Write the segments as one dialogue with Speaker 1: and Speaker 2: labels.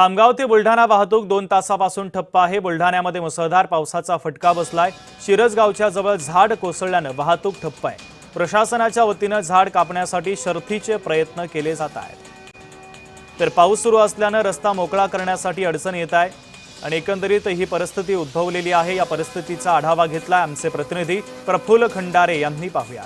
Speaker 1: खामगाव ते बुलढाणा वाहतूक 2 तासापासून ठप्प आहे। बुलढाण्यामध्ये मुसळधार पावसाचा फटका बसलाय। शिरसगावच्या जवळ झाड कोसळल्याने वाहतूक ठप्प आहे। प्रशासनाच्या वतीने झाड कापण्यासाठी शर्थीचे प्रयत्न केले जात आहेत। तर पाऊस सुरू असल्याने रस्ता मोकळा करण्यासाठी अडचण येत आहे आणि एकंदरीत ही परिस्थिती उद्भवलेली आहे। या परिस्थितीचा आढावा घेतला आमचे प्रतिनिधी प्रफुल्ल खंडारे यांनी। पाहूया।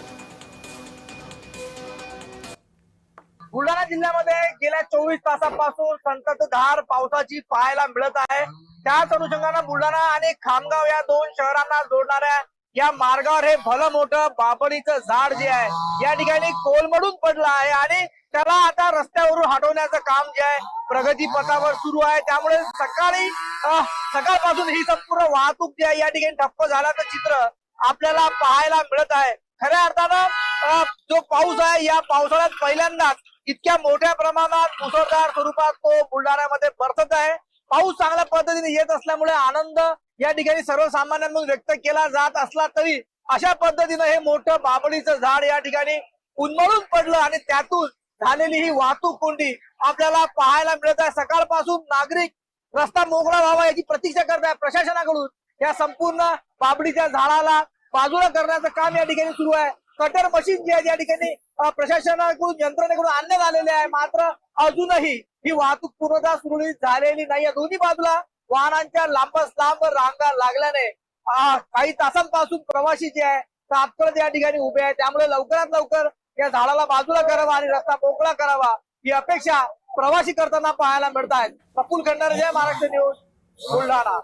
Speaker 2: बुलढाणा जिल्ह्यामध्ये गेल्या 24 तासापासून संततधार पावसाची पाहायला मिळत आहे। त्याच अनुषंगाने बुलढाणा आणि खामगाव या दोन शहरांना जोडणाऱ्या या मार्गावर हे भलं मोठं बाभळीचं झाड जे आहे या ठिकाणी कोलमडून पडलं आहे आणि त्याला आता रस्त्यावरून हटवण्याचं काम जे आहे प्रगती पथावर सुरू आहे। त्यामुळे सकाळपासून ही संपूर्ण वाहतूक जी आहे या ठिकाणी ठप्प झाल्याचं चित्र आपल्याला पाहायला मिळत आहे। खऱ्या अर्थानं जो पाऊस आहे या पावसाळ्यात पहिल्यांदाच इतक्या मोठ्या प्रमाणात मुसळधार स्वरूपात तो बुलढाण्यामध्ये बरसत आहे। पाऊस चांगल्या पद्धतीने येत असल्यामुळे आनंद या ठिकाणी सर्वसामान्यांमधून व्यक्त केला जात असला तरी अशा पद्धतीनं हे मोठं बाभळीचं झाड या ठिकाणी उन्मळून पडलं आणि त्यातून झालेली ही वाहतूक कोंडी आपल्याला पाहायला मिळत आहे। सकाळपासून नागरिक रस्ता मोकळा व्हावा याची प्रतीक्षा करत आहे। प्रशासनाकडून या संपूर्ण बाभळीच्या झाडाला बाजूला करण्याचं काम या ठिकाणी सुरू आहे। कटर मशीन जे आहे या ठिकाणी प्रशासनाकडून यंत्रणेकडून आणण्यात आलेले आहे, मात्र अजूनही ही वाहतूक पूर्णतः सुरळीत झालेली नाही। दोन्ही बाजूला वाहनांच्या लांबच लांब रांगा लागल्याने काही तासांपासून प्रवासी जे आहे तात्काळ या ठिकाणी उभे आहेत। त्यामुळे लवकरात लवकर या झाडाला बाजूला करावा आणि रस्ता मोकळा करावा ही अपेक्षा प्रवासी करताना पाहायला मिळत आहेत। प्रफुल्ल खंडारे, जय महाराष्ट्र न्यूज, बुलढाणा।